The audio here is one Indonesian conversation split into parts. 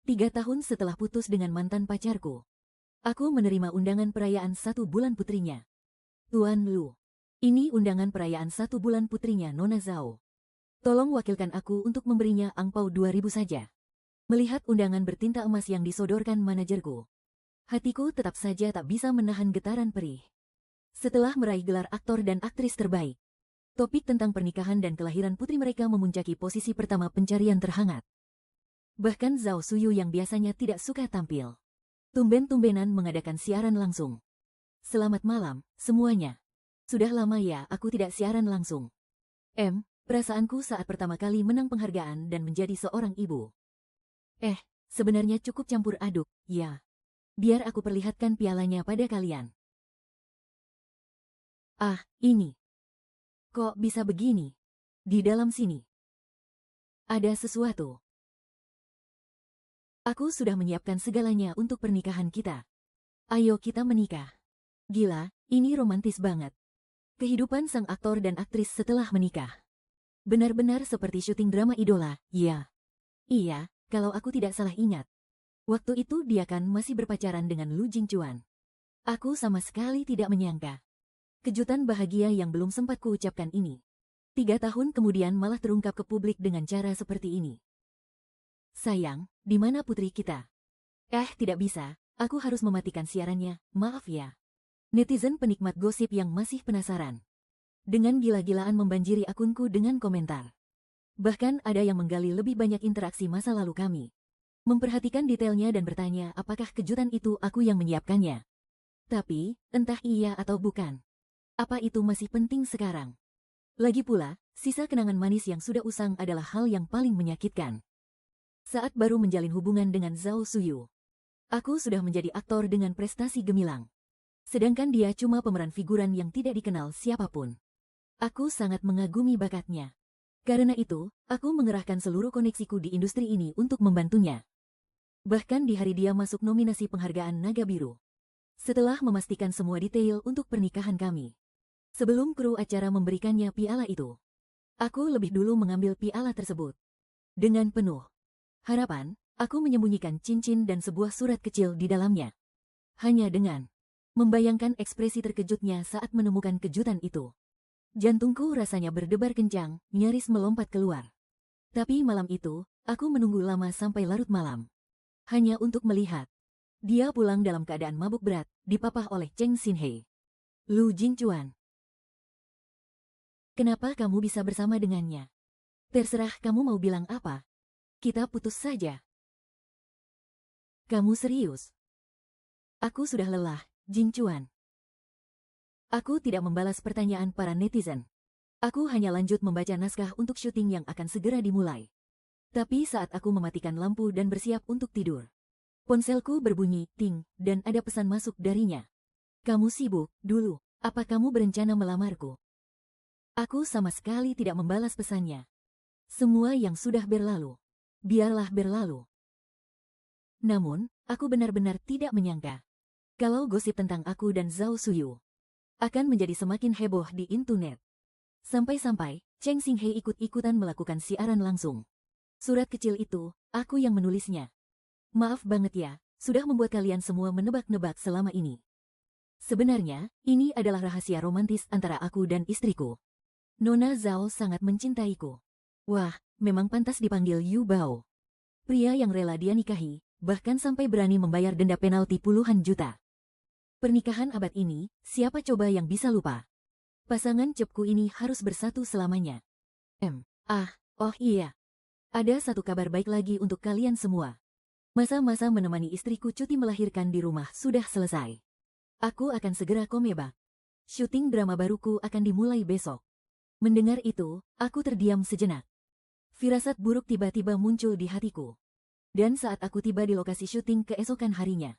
3 tahun setelah putus dengan mantan pacarku, aku menerima undangan perayaan 1 bulan putrinya. Tuan Lu, ini undangan perayaan 1 bulan putrinya Nona Zhao. Tolong wakilkan aku untuk memberinya angpau 2.000 saja. Melihat undangan bertinta emas yang disodorkan manajerku, hatiku tetap saja tak bisa menahan getaran perih. Setelah meraih gelar aktor dan aktris terbaik, topik tentang pernikahan dan kelahiran putri mereka memuncaki posisi pertama pencarian terhangat. Bahkan Zhao Suyu yang biasanya tidak suka tampil, tumben-tumbenan mengadakan siaran langsung. Selamat malam, semuanya. Sudah lama ya aku tidak siaran langsung. Perasaanku saat pertama kali menang penghargaan dan menjadi seorang ibu. Sebenarnya cukup campur aduk, ya. Biar aku perlihatkan pialanya pada kalian. Ini. Kok bisa begini? Di dalam sini ada sesuatu. Aku sudah menyiapkan segalanya untuk pernikahan kita. Ayo kita menikah. Gila, ini romantis banget. Kehidupan sang aktor dan aktris setelah menikah. Benar-benar seperti syuting drama idola, ya. Iya, kalau aku tidak salah ingat. Waktu itu dia kan masih berpacaran dengan Lu Jingchuan. Aku sama sekali tidak menyangka. Kejutan bahagia yang belum sempat kuucapkan ini. 3 tahun kemudian malah terungkap ke publik dengan cara seperti ini. Sayang, di mana putri kita? Tidak bisa, aku harus mematikan siarannya, maaf ya. Netizen penikmat gosip yang masih penasaran. Dengan gila-gilaan membanjiri akunku dengan komentar. Bahkan ada yang menggali lebih banyak interaksi masa lalu kami. Memperhatikan detailnya dan bertanya apakah kejutan itu aku yang menyiapkannya. Tapi, entah iya atau bukan. Apa itu masih penting sekarang? Lagi pula, sisa kenangan manis yang sudah usang adalah hal yang paling menyakitkan. Saat baru menjalin hubungan dengan Zhao Suyu, aku sudah menjadi aktor dengan prestasi gemilang. Sedangkan dia cuma pemeran figuran yang tidak dikenal siapapun. Aku sangat mengagumi bakatnya. Karena itu, aku mengerahkan seluruh koneksiku di industri ini untuk membantunya. Bahkan di hari dia masuk nominasi penghargaan Naga Biru. Setelah memastikan semua detail untuk pernikahan kami. Sebelum kru acara memberikannya piala itu, aku lebih dulu mengambil piala tersebut. Dengan penuh harapan, aku menyembunyikan cincin dan sebuah surat kecil di dalamnya. Hanya dengan membayangkan ekspresi terkejutnya saat menemukan kejutan itu. Jantungku rasanya berdebar kencang, nyaris melompat keluar. Tapi malam itu, aku menunggu lama sampai larut malam. Hanya untuk melihat dia pulang dalam keadaan mabuk berat, dipapah oleh Cheng Xinhe. Lu Jingchuan. Kenapa kamu bisa bersama dengannya? Terserah kamu mau bilang apa. Kita putus saja. Kamu serius? Aku sudah lelah, Jingchuan. Aku tidak membalas pertanyaan para netizen. Aku hanya lanjut membaca naskah untuk syuting yang akan segera dimulai. Tapi saat aku mematikan lampu dan bersiap untuk tidur, ponselku berbunyi ting dan ada pesan masuk darinya. Kamu sibuk dulu, apa kamu berencana melamarku? Aku sama sekali tidak membalas pesannya. Semua yang sudah berlalu, biarlah berlalu. Namun, aku benar-benar tidak menyangka kalau gosip tentang aku dan Zhao Suyu akan menjadi semakin heboh di internet. Sampai-sampai, Cheng Xinhe ikut-ikutan melakukan siaran langsung. Surat kecil itu, aku yang menulisnya. Maaf banget ya, sudah membuat kalian semua menebak-nebak selama ini. Sebenarnya, ini adalah rahasia romantis antara aku dan istriku. Nona Zhao sangat mencintaiku. Wah, memang pantas dipanggil Yu Bao. Pria yang rela dia nikahi, bahkan sampai berani membayar denda penalti puluhan juta. Pernikahan abad ini, siapa coba yang bisa lupa? Pasangan cepku ini harus bersatu selamanya. Oh iya. Ada satu kabar baik lagi untuk kalian semua. Masa-masa menemani istriku cuti melahirkan di rumah sudah selesai. Aku akan segera komebak. Syuting drama baruku akan dimulai besok. Mendengar itu, aku terdiam sejenak. Firasat buruk tiba-tiba muncul di hatiku. Dan saat aku tiba di lokasi syuting keesokan harinya,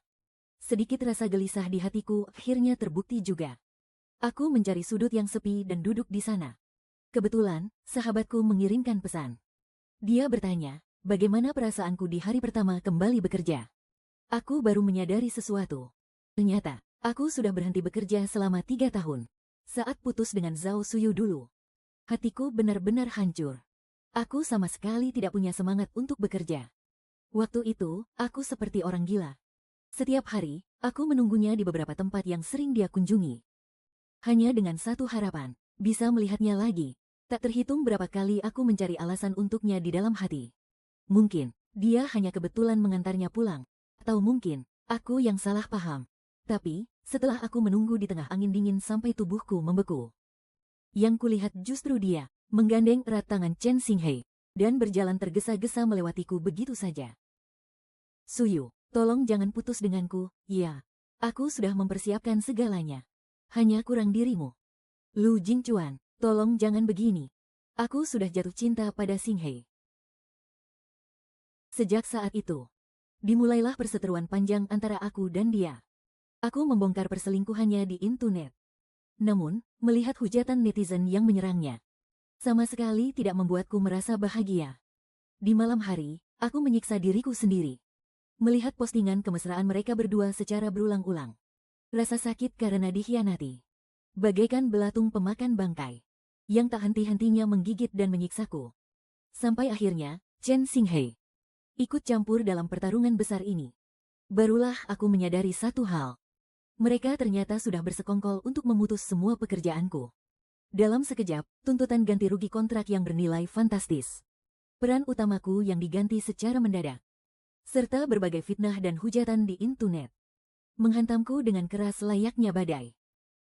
sedikit rasa gelisah di hatiku akhirnya terbukti juga. Aku mencari sudut yang sepi dan duduk di sana. Kebetulan, sahabatku mengirimkan pesan. Dia bertanya, bagaimana perasaanku di hari pertama kembali bekerja. Aku baru menyadari sesuatu. Ternyata, aku sudah berhenti bekerja selama 3 tahun. Saat putus dengan Zhao Suyu dulu, hatiku benar-benar hancur. Aku sama sekali tidak punya semangat untuk bekerja. Waktu itu, aku seperti orang gila. Setiap hari, aku menunggunya di beberapa tempat yang sering dia kunjungi. Hanya dengan satu harapan, bisa melihatnya lagi. Tak terhitung berapa kali aku mencari alasan untuknya di dalam hati. Mungkin, dia hanya kebetulan mengantarnya pulang. Atau mungkin, aku yang salah paham. Tapi, setelah aku menunggu di tengah angin dingin sampai tubuhku membeku, yang kulihat justru dia, menggandeng erat tangan Chen Xinghei, dan berjalan tergesa-gesa melewatiku begitu saja. Suyu, tolong jangan putus denganku, ya. Aku sudah mempersiapkan segalanya. Hanya kurang dirimu. Lu Jingchuan, tolong jangan begini. Aku sudah jatuh cinta pada Xinghei. Sejak saat itu, dimulailah perseteruan panjang antara aku dan dia. Aku membongkar perselingkuhannya di internet. Namun, melihat hujatan netizen yang menyerangnya, sama sekali tidak membuatku merasa bahagia. Di malam hari, aku menyiksa diriku sendiri. Melihat postingan kemesraan mereka berdua secara berulang-ulang. Rasa sakit karena dikhianati. Bagaikan belatung pemakan bangkai. Yang tak henti-hentinya menggigit dan menyiksaku. Sampai akhirnya, Chen Xinghei ikut campur dalam pertarungan besar ini. Barulah aku menyadari satu hal. Mereka ternyata sudah bersekongkol untuk memutus semua pekerjaanku. Dalam sekejap, tuntutan ganti rugi kontrak yang bernilai fantastis. Peran utamaku yang diganti secara mendadak. Serta berbagai fitnah dan hujatan di internet. Menghantamku dengan keras layaknya badai.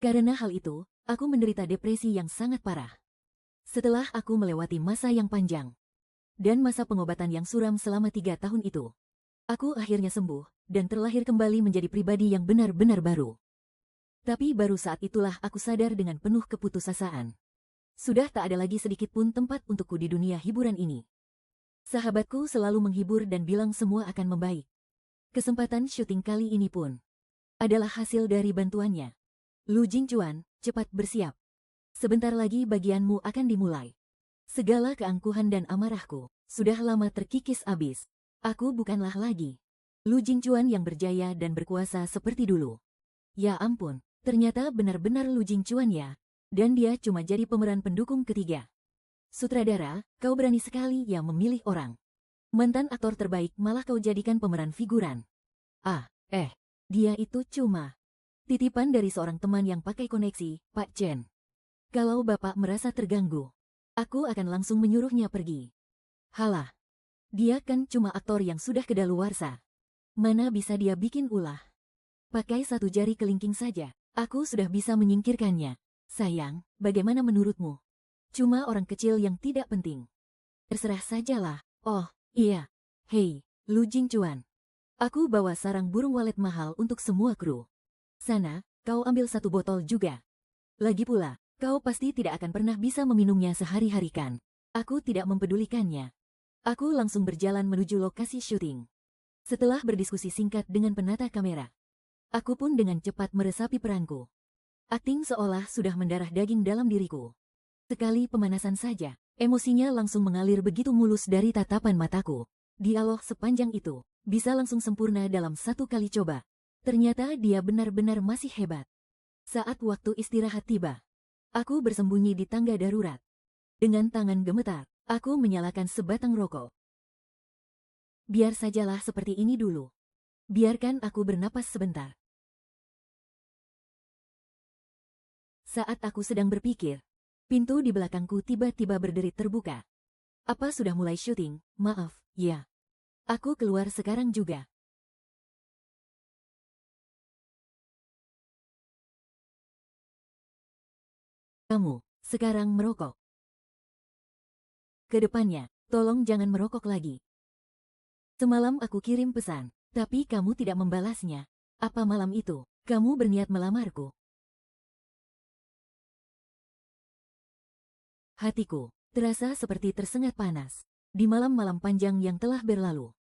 Karena hal itu, aku menderita depresi yang sangat parah. Setelah aku melewati masa yang panjang, dan masa pengobatan yang suram selama 3 tahun itu, aku akhirnya sembuh, dan terlahir kembali menjadi pribadi yang benar-benar baru. Tapi baru saat itulah aku sadar dengan penuh keputusasaan. Sudah tak ada lagi sedikit pun tempat untukku di dunia hiburan ini. Sahabatku selalu menghibur dan bilang semua akan membaik. Kesempatan syuting kali ini pun adalah hasil dari bantuannya. Lu Jingchuan, cepat bersiap. Sebentar lagi bagianmu akan dimulai. Segala keangkuhan dan amarahku sudah lama terkikis habis. Aku bukanlah lagi Lu Jingchuan yang berjaya dan berkuasa seperti dulu. Ya ampun, ternyata benar-benar Lu Jingchuan ya. Dan dia cuma jadi pemeran pendukung ketiga. Sutradara, kau berani sekali ya memilih orang. Mantan aktor terbaik malah kau jadikan pemeran figuran. Dia itu cuma titipan dari seorang teman yang pakai koneksi, Pak Chen. Kalau Bapak merasa terganggu, aku akan langsung menyuruhnya pergi. Halah, dia kan cuma aktor yang sudah kedaluarsa. Mana bisa dia bikin ulah. Pakai satu jari kelingking saja, aku sudah bisa menyingkirkannya. Sayang, bagaimana menurutmu? Cuma orang kecil yang tidak penting. Terserah sajalah. Oh, iya. Hei, Lu Jingchuan. Aku bawa sarang burung walet mahal untuk semua kru. Sana, kau ambil satu botol juga. Lagi pula, kau pasti tidak akan pernah bisa meminumnya sehari-hari kan? Aku tidak mempedulikannya. Aku langsung berjalan menuju lokasi syuting. Setelah berdiskusi singkat dengan penata kamera, aku pun dengan cepat meresapi peranku. Akting seolah sudah mendarah daging dalam diriku. Sekali pemanasan saja, emosinya langsung mengalir begitu mulus dari tatapan mataku. Dialog sepanjang itu bisa langsung sempurna dalam satu kali coba. Ternyata dia benar-benar masih hebat. Saat waktu istirahat tiba, aku bersembunyi di tangga darurat. Dengan tangan gemetar, aku menyalakan sebatang rokok. Biar sajalah seperti ini dulu. Biarkan aku bernapas sebentar. Saat aku sedang berpikir, pintu di belakangku tiba-tiba berderit terbuka. Apa sudah mulai syuting? Maaf, ya. Aku keluar sekarang juga. Kamu, sekarang merokok. Kedepannya, tolong jangan merokok lagi. Semalam aku kirim pesan, tapi kamu tidak membalasnya. Apa malam itu, kamu berniat melamarku? Hatiku terasa seperti tersengat panas. Di malam-malam panjang yang telah berlalu,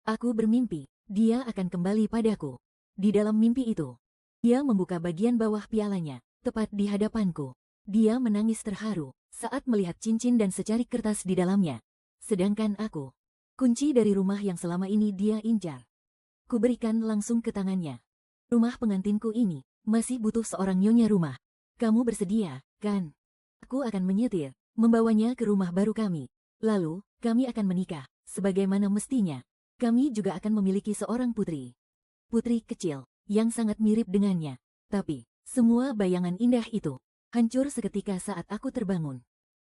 aku bermimpi, dia akan kembali padaku. Di dalam mimpi itu, dia membuka bagian bawah pialanya, tepat di hadapanku. Dia menangis terharu saat melihat cincin dan secarik kertas di dalamnya. Sedangkan aku, kunci dari rumah yang selama ini dia incar, kuberikan langsung ke tangannya. Rumah pengantinku ini masih butuh seorang nyonya rumah. Kamu bersedia, kan? Aku akan menyetir, membawanya ke rumah baru kami. Lalu, kami akan menikah, sebagaimana mestinya. Kami juga akan memiliki seorang putri. Putri kecil, yang sangat mirip dengannya. Tapi, semua bayangan indah itu hancur seketika saat aku terbangun.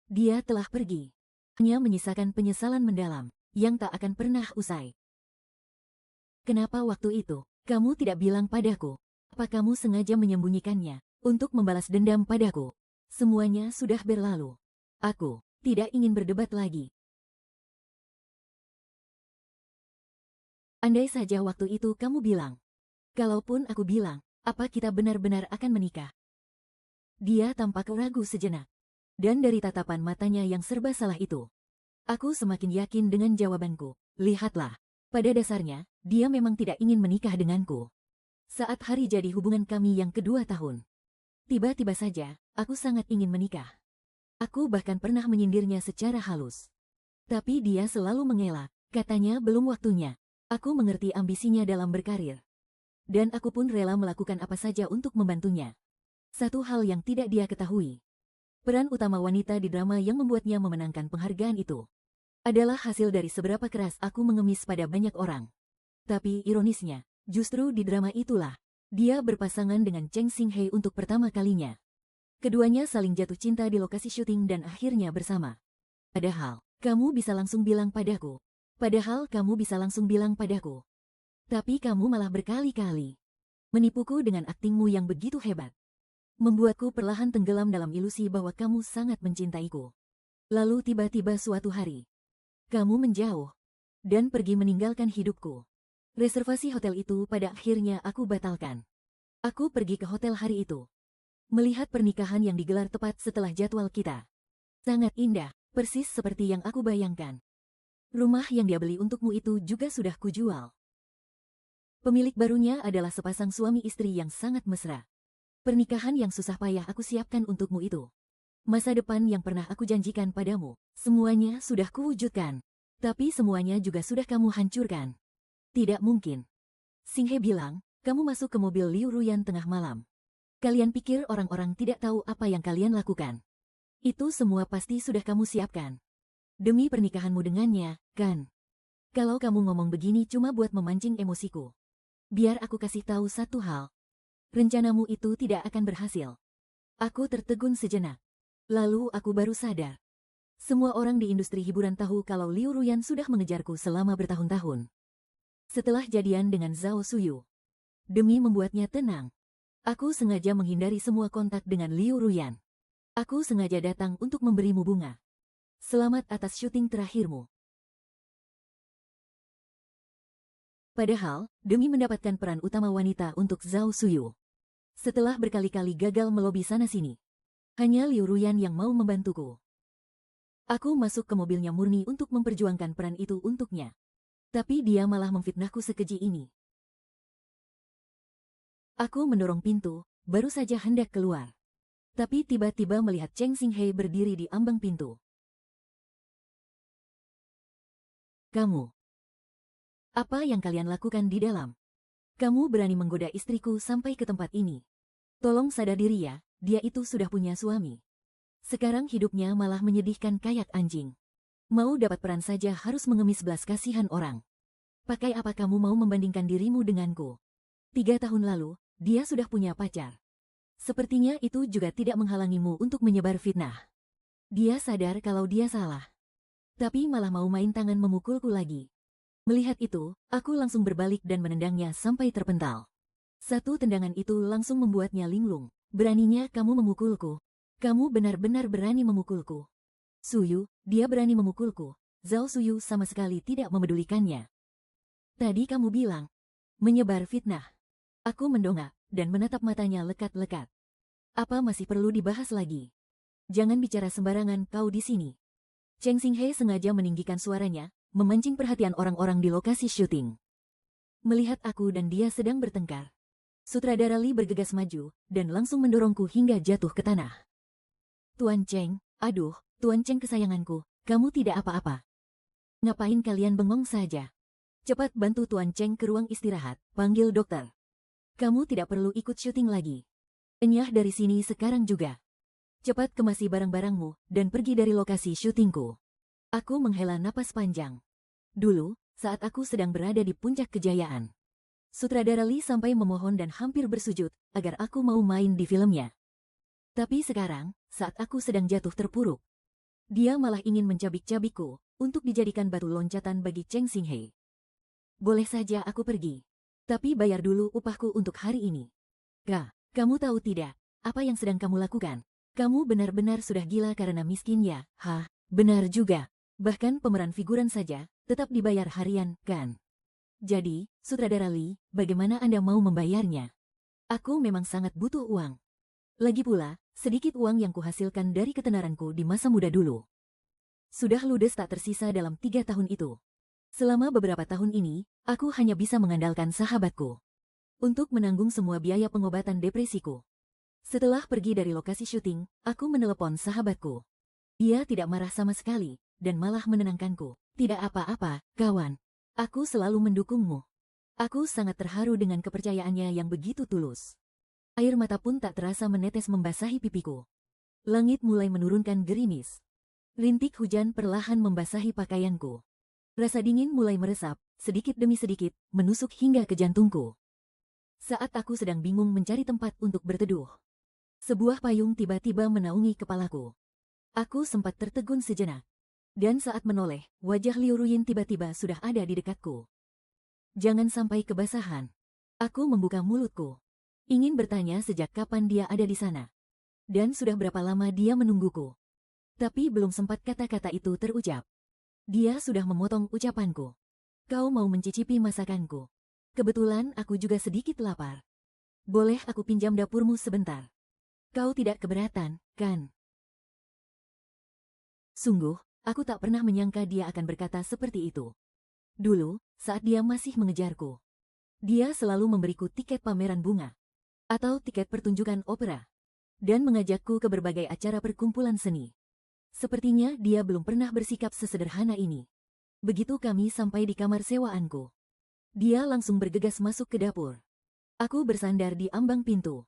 Dia telah pergi. Hanya menyisakan penyesalan mendalam, yang tak akan pernah usai. Kenapa waktu itu, kamu tidak bilang padaku? Apa kamu sengaja menyembunyikannya, untuk membalas dendam padaku? Semuanya sudah berlalu. Aku tidak ingin berdebat lagi. Andai saja waktu itu kamu bilang. Kalaupun aku bilang, apa kita benar-benar akan menikah? Dia tampak ragu sejenak. Dan dari tatapan matanya yang serba salah itu, aku semakin yakin dengan jawabanku. Lihatlah, pada dasarnya, dia memang tidak ingin menikah denganku. Saat hari jadi hubungan kami yang kedua tahun, tiba-tiba saja, aku sangat ingin menikah. Aku bahkan pernah menyindirnya secara halus. Tapi dia selalu mengelak, katanya belum waktunya. Aku mengerti ambisinya dalam berkarir. Dan aku pun rela melakukan apa saja untuk membantunya. Satu hal yang tidak dia ketahui. Peran utama wanita di drama yang membuatnya memenangkan penghargaan itu adalah hasil dari seberapa keras aku mengemis pada banyak orang. Tapi ironisnya, justru di drama itulah, dia berpasangan dengan Cheng Xinghei untuk pertama kalinya. Keduanya saling jatuh cinta di lokasi syuting dan akhirnya bersama. Padahal, kamu bisa langsung bilang padaku. Tapi kamu malah berkali-kali menipuku dengan aktingmu yang begitu hebat. Membuatku perlahan tenggelam dalam ilusi bahwa kamu sangat mencintaiku. Lalu tiba-tiba suatu hari, kamu menjauh dan pergi meninggalkan hidupku. Reservasi hotel itu pada akhirnya aku batalkan. Aku pergi ke hotel hari itu, melihat pernikahan yang digelar tepat setelah jadwal kita. Sangat indah, persis seperti yang aku bayangkan. Rumah yang dia beli untukmu itu juga sudah kujual. Pemilik barunya adalah sepasang suami istri yang sangat mesra. Pernikahan yang susah payah aku siapkan untukmu itu. Masa depan yang pernah aku janjikan padamu, semuanya sudah kuwujudkan. Tapi semuanya juga sudah kamu hancurkan. Tidak mungkin. Xinghei bilang, kamu masuk ke mobil Liu Ruyan tengah malam. Kalian pikir orang-orang tidak tahu apa yang kalian lakukan? Itu semua pasti sudah kamu siapkan. Demi pernikahanmu dengannya, kan? Kalau kamu ngomong begini cuma buat memancing emosiku. Biar aku kasih tahu satu hal. Rencanamu itu tidak akan berhasil. Aku tertegun sejenak. Lalu aku baru sadar. Semua orang di industri hiburan tahu kalau Liu Ruyan sudah mengejarku selama bertahun-tahun. Setelah jadian dengan Zhao Suyu, demi membuatnya tenang, aku sengaja menghindari semua kontak dengan Liu Ruyan. Aku sengaja datang untuk memberimu bunga. Selamat atas syuting terakhirmu. Padahal, demi mendapatkan peran utama wanita untuk Zhao Suyu, setelah berkali-kali gagal melobi sana-sini, hanya Liu Ruyan yang mau membantuku. Aku masuk ke mobilnya murni untuk memperjuangkan peran itu untuknya. Tapi dia malah memfitnahku sekeji ini. Aku mendorong pintu, baru saja hendak keluar. Tapi tiba-tiba melihat Cheng Xinghei berdiri di ambang pintu. Kamu. Apa yang kalian lakukan di dalam? Kamu berani menggoda istriku sampai ke tempat ini. Tolong sadar diri ya, dia itu sudah punya suami. Sekarang hidupnya malah menyedihkan kayak anjing. Mau dapat peran saja harus mengemis belas kasihan orang. Pakai apa kamu mau membandingkan dirimu denganku? 3 tahun lalu, dia sudah punya pacar. Sepertinya itu juga tidak menghalangimu untuk menyebar fitnah. Dia sadar kalau dia salah. Tapi malah mau main tangan memukulku lagi. Melihat itu, aku langsung berbalik dan menendangnya sampai terpental. Satu tendangan itu langsung membuatnya linglung. Beraninya kamu memukulku. Kamu benar-benar berani memukulku. Suyu, dia berani memukulku. Zhao Suyu sama sekali tidak memedulikannya. Tadi kamu bilang, menyebar fitnah. Aku mendongak dan menatap matanya lekat-lekat. Apa masih perlu dibahas lagi? Jangan bicara sembarangan kau di sini. Cheng Xinghei sengaja meninggikan suaranya, memancing perhatian orang-orang di lokasi syuting. Melihat aku dan dia sedang bertengkar, sutradara Li bergegas maju dan langsung mendorongku hingga jatuh ke tanah. Tuan Cheng, aduh, Tuan Cheng kesayanganku, kamu tidak apa-apa. Ngapain kalian bengong saja? Cepat bantu Tuan Cheng ke ruang istirahat, panggil dokter. Kamu tidak perlu ikut syuting lagi. Enyah dari sini sekarang juga. Cepat kemasi barang-barangmu dan pergi dari lokasi syutingku. Aku menghela napas panjang. Dulu, saat aku sedang berada di puncak kejayaan. Sutradara Lee sampai memohon dan hampir bersujud agar aku mau main di filmnya. Tapi sekarang, saat aku sedang jatuh terpuruk, dia malah ingin mencabik-cabikku untuk dijadikan batu loncatan bagi Cheng Xinghei. Boleh saja aku pergi, tapi bayar dulu upahku untuk hari ini. Kamu tahu tidak, apa yang sedang kamu lakukan? Kamu benar-benar sudah gila karena miskin ya? Hah, benar juga. Bahkan pemeran figuran saja tetap dibayar harian, kan? Jadi, Sutradara Lee, bagaimana Anda mau membayarnya? Aku memang sangat butuh uang. Lagi pula, sedikit uang yang kuhasilkan dari ketenaranku di masa muda dulu sudah ludes tak tersisa dalam 3 tahun itu. Selama beberapa tahun ini, aku hanya bisa mengandalkan sahabatku untuk menanggung semua biaya pengobatan depresiku. Setelah pergi dari lokasi syuting, aku menelepon sahabatku. Dia tidak marah sama sekali, dan malah menenangkanku. Tidak apa-apa, kawan. Aku selalu mendukungmu. Aku sangat terharu dengan kepercayaannya yang begitu tulus. Air mata pun tak terasa menetes membasahi pipiku. Langit mulai menurunkan gerimis. Rintik hujan perlahan membasahi pakaianku. Rasa dingin mulai meresap, sedikit demi sedikit, menusuk hingga ke jantungku. Saat aku sedang bingung mencari tempat untuk berteduh, sebuah payung tiba-tiba menaungi kepalaku. Aku sempat tertegun sejenak. Dan saat menoleh, wajah Liu Ruyin tiba-tiba sudah ada di dekatku. Jangan sampai kebasahan. Aku membuka mulutku. Ingin bertanya sejak kapan dia ada di sana. Dan sudah berapa lama dia menungguku. Tapi belum sempat kata-kata itu terucap. Dia sudah memotong ucapanku. Kau mau mencicipi masakanku. Kebetulan aku juga sedikit lapar. Boleh aku pinjam dapurmu sebentar? Kau tidak keberatan, kan? Sungguh, aku tak pernah menyangka dia akan berkata seperti itu. Dulu, saat dia masih mengejarku, dia selalu memberiku tiket pameran bunga atau tiket pertunjukan opera dan mengajakku ke berbagai acara perkumpulan seni. Sepertinya dia belum pernah bersikap sesederhana ini. Begitu kami sampai di kamar sewaanku, dia langsung bergegas masuk ke dapur. Aku bersandar di ambang pintu,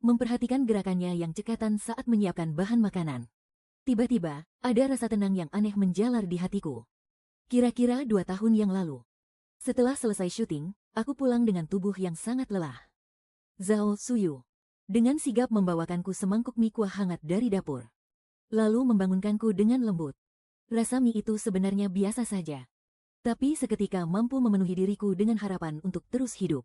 memperhatikan gerakannya yang cekatan saat menyiapkan bahan makanan. Tiba-tiba, ada rasa tenang yang aneh menjalar di hatiku. Kira-kira 2 tahun yang lalu. Setelah selesai syuting, aku pulang dengan tubuh yang sangat lelah. Zhao Suyu dengan sigap membawakanku semangkuk mie kuah hangat dari dapur. Lalu membangunkanku dengan lembut. Rasa mie itu sebenarnya biasa saja. Tapi seketika mampu memenuhi diriku dengan harapan untuk terus hidup.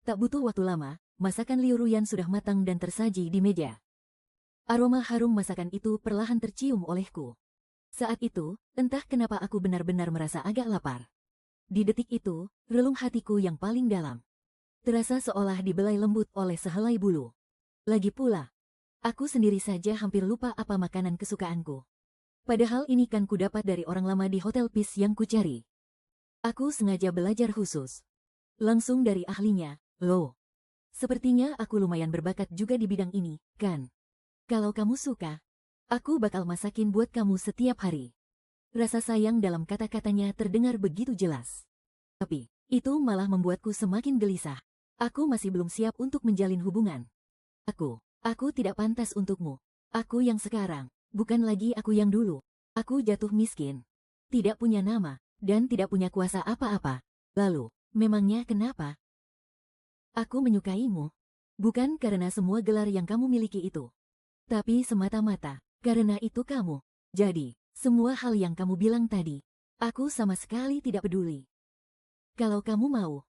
Tak butuh waktu lama, masakan Liu Ruyan sudah matang dan tersaji di meja. Aroma harum masakan itu perlahan tercium olehku. Saat itu, entah kenapa aku benar-benar merasa agak lapar. Di detik itu, relung hatiku yang paling dalam terasa seolah dibelai lembut oleh sehelai bulu. Lagi pula, aku sendiri saja hampir lupa apa makanan kesukaanku. Padahal ini kan kudapat dari orang lama di Hotel Peace yang kucari. Aku sengaja belajar khusus langsung dari ahlinya, loh. Sepertinya aku lumayan berbakat juga di bidang ini, kan? Kalau kamu suka, aku bakal masakin buat kamu setiap hari. Rasa sayang dalam kata-katanya terdengar begitu jelas. Tapi, itu malah membuatku semakin gelisah. Aku masih belum siap untuk menjalin hubungan. Aku tidak pantas untukmu. Aku yang sekarang, bukan lagi aku yang dulu. Aku jatuh miskin, tidak punya nama, dan tidak punya kuasa apa-apa. Lalu, memangnya kenapa? Aku menyukaimu, bukan karena semua gelar yang kamu miliki itu. Tapi semata-mata, karena itu kamu. Jadi, semua hal yang kamu bilang tadi, aku sama sekali tidak peduli. Kalau kamu mau.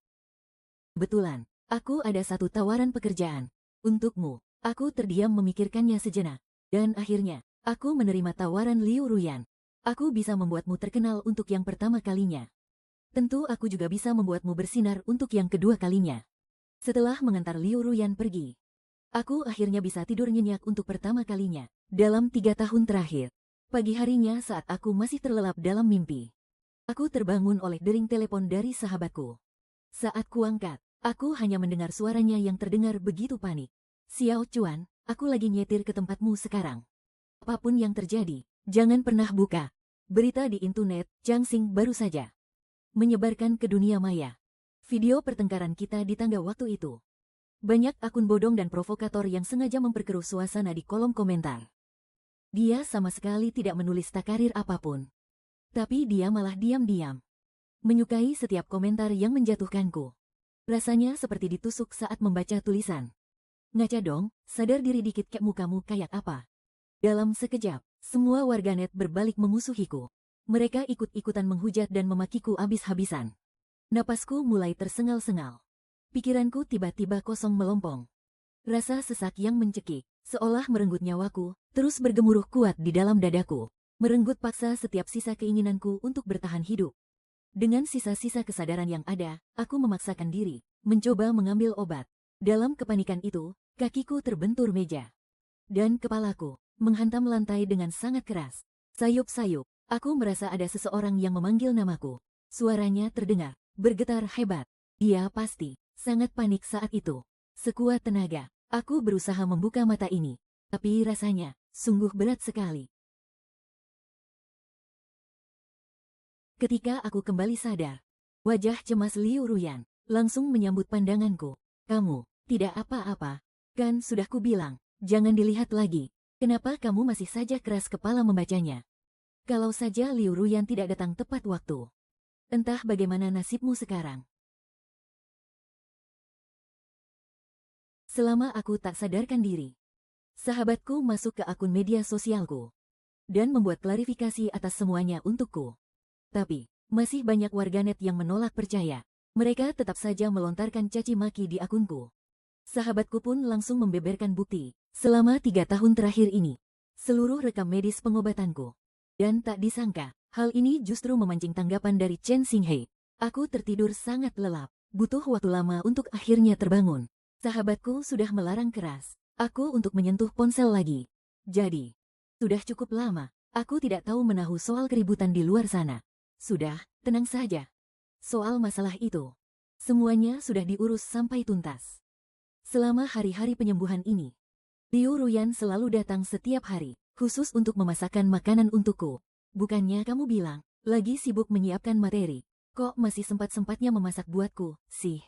Kebetulan, aku ada satu tawaran pekerjaan. Untukmu. Aku terdiam memikirkannya sejenak. Dan akhirnya, aku menerima tawaran Liu Ruyan. Aku bisa membuatmu terkenal untuk yang pertama kalinya. Tentu aku juga bisa membuatmu bersinar untuk yang kedua kalinya. Setelah mengantar Liu Ruyan pergi, aku akhirnya bisa tidur nyenyak untuk pertama kalinya dalam 3 tahun terakhir. Pagi harinya saat aku masih terlelap dalam mimpi, aku terbangun oleh dering telepon dari sahabatku. Saat kuangkat, aku hanya mendengar suaranya yang terdengar begitu panik. Xiao Chuan, aku lagi nyetir ke tempatmu sekarang. Apapun yang terjadi, jangan pernah buka berita di internet. Jiang Xing baru saja menyebarkan ke dunia maya video pertengkaran kita di tangga waktu itu. Banyak akun bodong dan provokator yang sengaja memperkeruh suasana di kolom komentar. Dia sama sekali tidak menulis takarir apapun. Tapi dia malah diam-diam menyukai setiap komentar yang menjatuhkanku. Rasanya seperti ditusuk saat membaca tulisan. Ngaca dong, sadar diri dikit kek mukamu kayak apa. Dalam sekejap, semua warganet berbalik memusuhiku. Mereka ikut-ikutan menghujat dan memakiku abis-habisan. Napasku mulai tersengal-sengal. Pikiranku tiba-tiba kosong melompong. Rasa sesak yang mencekik, seolah merenggut nyawaku, terus bergemuruh kuat di dalam dadaku. Merenggut paksa setiap sisa keinginanku untuk bertahan hidup. Dengan sisa-sisa kesadaran yang ada, aku memaksakan diri, mencoba mengambil obat. Dalam kepanikan itu, kakiku terbentur meja. Dan kepalaku menghantam lantai dengan sangat keras. Sayup-sayup, aku merasa ada seseorang yang memanggil namaku. Suaranya terdengar, bergetar hebat. Dia pasti sangat panik saat itu. Sekuat tenaga, aku berusaha membuka mata ini. Tapi rasanya sungguh berat sekali. Ketika aku kembali sadar, wajah cemas Liu Ruyan langsung menyambut pandanganku. Kamu tidak apa-apa, kan sudah kubilang, jangan dilihat lagi. Kenapa kamu masih saja keras kepala membacanya? Kalau saja Liu Ruyan tidak datang tepat waktu. Entah bagaimana nasibmu sekarang. Selama aku tak sadarkan diri, sahabatku masuk ke akun media sosialku dan membuat klarifikasi atas semuanya untukku. Tapi, masih banyak warganet yang menolak percaya. Mereka tetap saja melontarkan caci maki di akunku. Sahabatku pun langsung membeberkan bukti. Selama 3 tahun terakhir ini, seluruh rekam medis pengobatanku. Dan tak disangka, hal ini justru memancing tanggapan dari Chen Xinghei. Aku tertidur sangat lelap, butuh waktu lama untuk akhirnya terbangun. Sahabatku sudah melarang keras aku untuk menyentuh ponsel lagi. Jadi, sudah cukup lama, aku tidak tahu menahu soal keributan di luar sana. Sudah, tenang saja. Soal masalah itu, semuanya sudah diurus sampai tuntas. Selama hari-hari penyembuhan ini, Liu Ruyan selalu datang setiap hari, khusus untuk memasakkan makanan untukku. Bukannya kamu bilang, lagi sibuk menyiapkan materi, kok masih sempat-sempatnya memasak buatku, sih?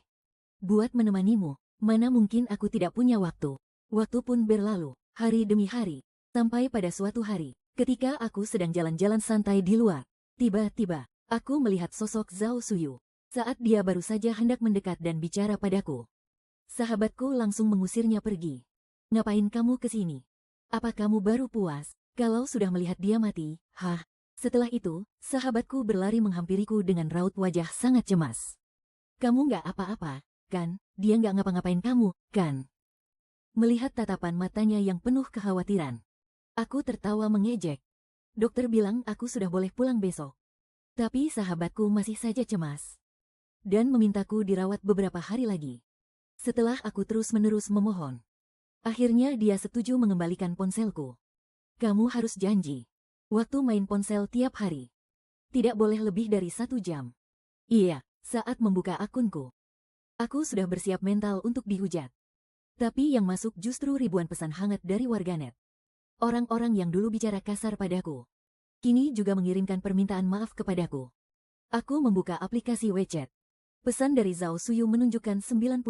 Buat menemanimu, mana mungkin aku tidak punya waktu. Waktu pun berlalu, hari demi hari, sampai pada suatu hari, ketika aku sedang jalan-jalan santai di luar. Tiba-tiba, aku melihat sosok Zhao Suyu, saat dia baru saja hendak mendekat dan bicara padaku. Sahabatku langsung mengusirnya pergi. Ngapain kamu ke sini? Apa kamu baru puas, kalau sudah melihat dia mati? Hah? Setelah itu, sahabatku berlari menghampiriku dengan raut wajah sangat cemas. Kamu nggak apa-apa, kan? Dia nggak ngapa-ngapain kamu, kan? Melihat tatapan matanya yang penuh kekhawatiran, aku tertawa mengejek. Dokter bilang aku sudah boleh pulang besok. Tapi sahabatku masih saja cemas dan memintaku dirawat beberapa hari lagi. Setelah aku terus-menerus memohon, akhirnya dia setuju mengembalikan ponselku. Kamu harus janji, waktu main ponsel tiap hari. Tidak boleh lebih dari 1 jam. Iya, saat membuka akunku, aku sudah bersiap mental untuk dihujat. Tapi yang masuk justru ribuan pesan hangat dari warganet. Orang-orang yang dulu bicara kasar padaku, kini juga mengirimkan permintaan maaf kepadaku. Aku membuka aplikasi WeChat. Pesan dari Zhao Suyu menunjukkan 99+.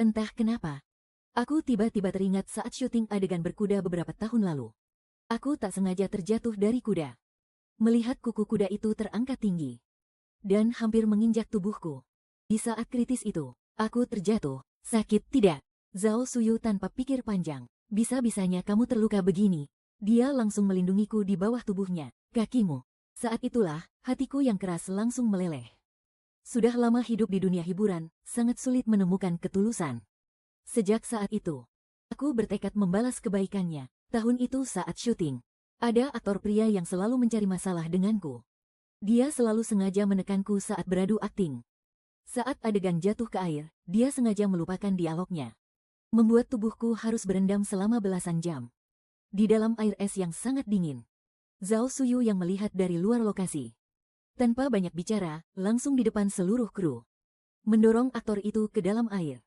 Entah kenapa, aku tiba-tiba teringat saat syuting adegan berkuda beberapa tahun lalu. Aku tak sengaja terjatuh dari kuda. Melihat kuku kuda itu terangkat tinggi dan hampir menginjak tubuhku. Di saat kritis itu, aku terjatuh. Sakit tidak? Zhao Suyu tanpa pikir panjang. Bisa-bisanya kamu terluka begini. Dia langsung melindungiku di bawah tubuhnya. Kakimu. Saat itulah, hatiku yang keras langsung meleleh. Sudah lama hidup di dunia hiburan, sangat sulit menemukan ketulusan. Sejak saat itu, aku bertekad membalas kebaikannya. Tahun itu saat syuting, ada aktor pria yang selalu mencari masalah denganku. Dia selalu sengaja menekanku saat beradu akting. Saat adegan jatuh ke air, dia sengaja melupakan dialognya. Membuat tubuhku harus berendam selama belasan jam. Di dalam air es yang sangat dingin, Zhao Suyu yang melihat dari luar lokasi. Tanpa banyak bicara, langsung di depan seluruh kru. Mendorong aktor itu ke dalam air.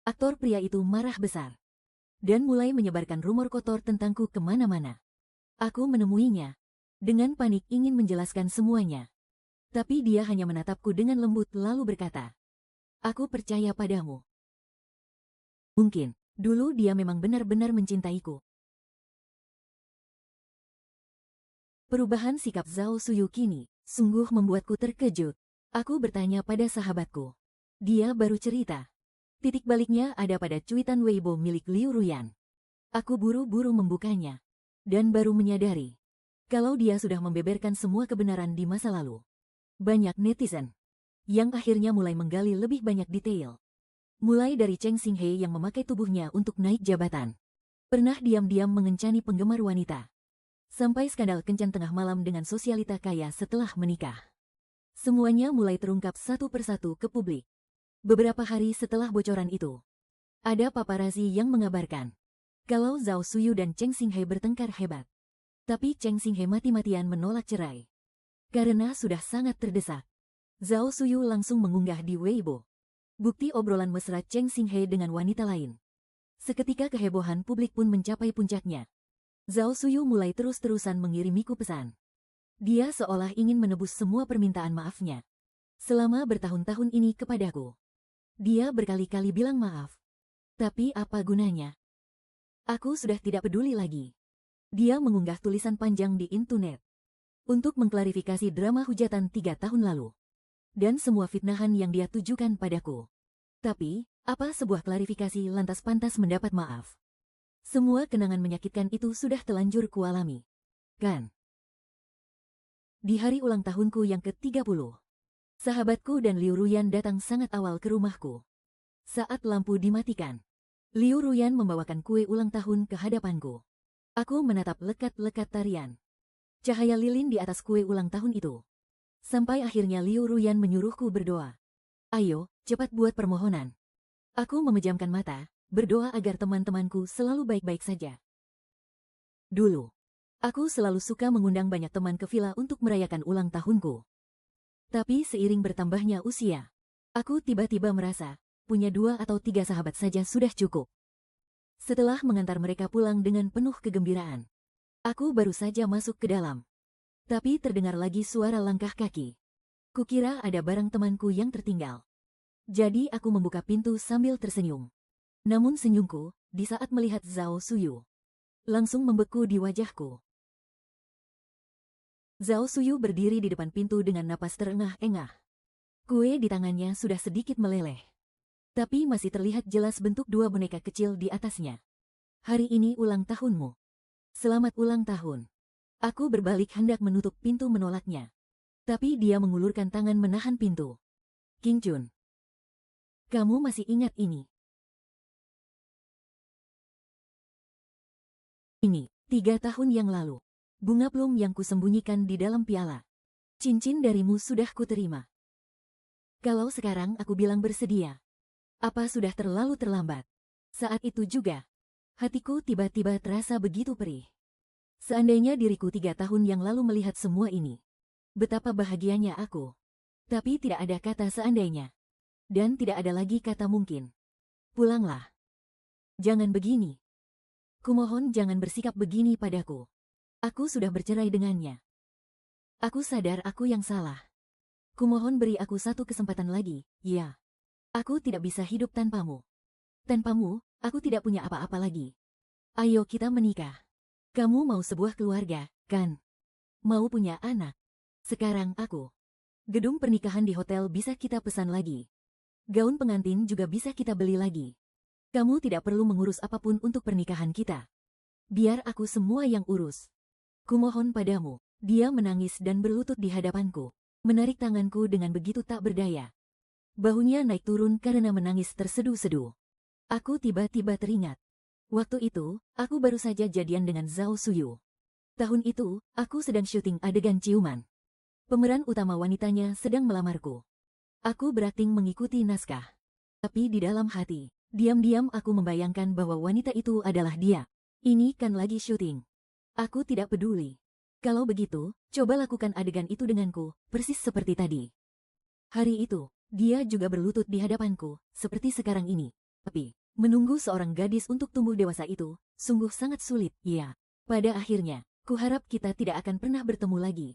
Aktor pria itu marah besar. Dan mulai menyebarkan rumor kotor tentangku kemana-mana. Aku menemuinya. Dengan panik ingin menjelaskan semuanya. Tapi dia hanya menatapku dengan lembut lalu berkata, "Aku percaya padamu." Mungkin, dulu dia memang benar-benar mencintaiku. Perubahan sikap Zhao Suyu kini, sungguh membuatku terkejut. Aku bertanya pada sahabatku. Dia baru cerita. Titik baliknya ada pada cuitan Weibo milik Liu Ruyan. Aku buru-buru membukanya. Dan baru menyadari. Kalau dia sudah membeberkan semua kebenaran di masa lalu. Banyak netizen. Yang akhirnya mulai menggali lebih banyak detail. Mulai dari Cheng Xinghe yang memakai tubuhnya untuk naik jabatan. Pernah diam-diam mengencani penggemar wanita. Sampai skandal kencan tengah malam dengan sosialita kaya setelah menikah. Semuanya mulai terungkap satu persatu ke publik. Beberapa hari setelah bocoran itu, ada paparazi yang mengabarkan kalau Zhao Suyu dan Cheng Xinghe bertengkar hebat. Tapi Cheng Xinghe mati-matian menolak cerai. Karena sudah sangat terdesak. Zhao Suyu langsung mengunggah di Weibo bukti obrolan mesra Cheng Xinghe dengan wanita lain. Seketika kehebohan publik pun mencapai puncaknya. Zhao Suyu mulai terus-terusan mengirimiku pesan. Dia seolah ingin menebus semua permintaan maafnya selama bertahun-tahun ini kepadaku. Dia berkali-kali bilang maaf. Tapi apa gunanya? Aku sudah tidak peduli lagi. Dia mengunggah tulisan panjang di internet untuk mengklarifikasi drama hujatan 3 tahun lalu. Dan semua fitnahan yang dia tujukan padaku. Tapi, apa sebuah klarifikasi lantas pantas mendapat maaf? Semua kenangan menyakitkan itu sudah telanjur kualami. Kan? Di hari ulang tahunku yang ke-30, sahabatku dan Liu Ruyan datang sangat awal ke rumahku. Saat lampu dimatikan, Liu Ruyan membawakan kue ulang tahun ke hadapanku. Aku menatap lekat-lekat tarian cahaya lilin di atas kue ulang tahun itu. Sampai akhirnya Liu Ruyan menyuruhku berdoa. Ayo, cepat buat permohonan. Aku memejamkan mata, berdoa agar teman-temanku selalu baik-baik saja. Dulu, aku selalu suka mengundang banyak teman ke villa untuk merayakan ulang tahunku. Tapi seiring bertambahnya usia, aku tiba-tiba merasa, punya 2 atau 3 sahabat saja sudah cukup. Setelah mengantar mereka pulang dengan penuh kegembiraan, aku baru saja masuk ke dalam. Tapi terdengar lagi suara langkah kaki. Kukira ada barang temanku yang tertinggal. Jadi aku membuka pintu sambil tersenyum. Namun senyumku, di saat melihat Zhao Suyu, langsung membeku di wajahku. Zhao Suyu berdiri di depan pintu dengan napas terengah-engah. Kue di tangannya sudah sedikit meleleh. Tapi masih terlihat jelas bentuk 2 boneka kecil di atasnya. Hari ini ulang tahunmu. Selamat ulang tahun. Aku berbalik hendak menutup pintu menolaknya. Tapi dia mengulurkan tangan menahan pintu. King Chun, kamu masih ingat ini? Ini, 3 tahun yang lalu. Bunga plum yang kusembunyikan di dalam piala. Cincin darimu sudah kuterima. Kalau sekarang aku bilang bersedia, apa sudah terlalu terlambat? Saat itu juga, hatiku tiba-tiba terasa begitu perih. Seandainya diriku 3 tahun yang lalu melihat semua ini, betapa bahagianya aku. Tapi tidak ada kata seandainya. Dan tidak ada lagi kata mungkin. Pulanglah. Jangan begini. Kumohon jangan bersikap begini padaku. Aku sudah bercerai dengannya. Aku sadar aku yang salah. Kumohon beri aku 1 kesempatan lagi, ya. Aku tidak bisa hidup tanpamu. Tanpamu, aku tidak punya apa-apa lagi. Ayo kita menikah. Kamu mau sebuah keluarga, kan? Mau punya anak. Sekarang aku. Gedung pernikahan di hotel bisa kita pesan lagi. Gaun pengantin juga bisa kita beli lagi. Kamu tidak perlu mengurus apapun untuk pernikahan kita. Biar aku semua yang urus. Kumohon padamu. Dia menangis dan berlutut di hadapanku. Menarik tanganku dengan begitu tak berdaya. Bahunya naik turun karena menangis terseduh-seduh. Aku tiba-tiba teringat. Waktu itu, aku baru saja jadian dengan Zhao Suyu. Tahun itu, aku sedang syuting adegan ciuman. Pemeran utama wanitanya sedang melamarku. Aku berakting mengikuti naskah. Tapi di dalam hati, diam-diam aku membayangkan bahwa wanita itu adalah dia. Ini kan lagi syuting. Aku tidak peduli. Kalau begitu, coba lakukan adegan itu denganku, persis seperti tadi. Hari itu, dia juga berlutut di hadapanku, seperti sekarang ini. Tapi, menunggu seorang gadis untuk tumbuh dewasa itu, sungguh sangat sulit, ya. Pada akhirnya, kuharap kita tidak akan pernah bertemu lagi.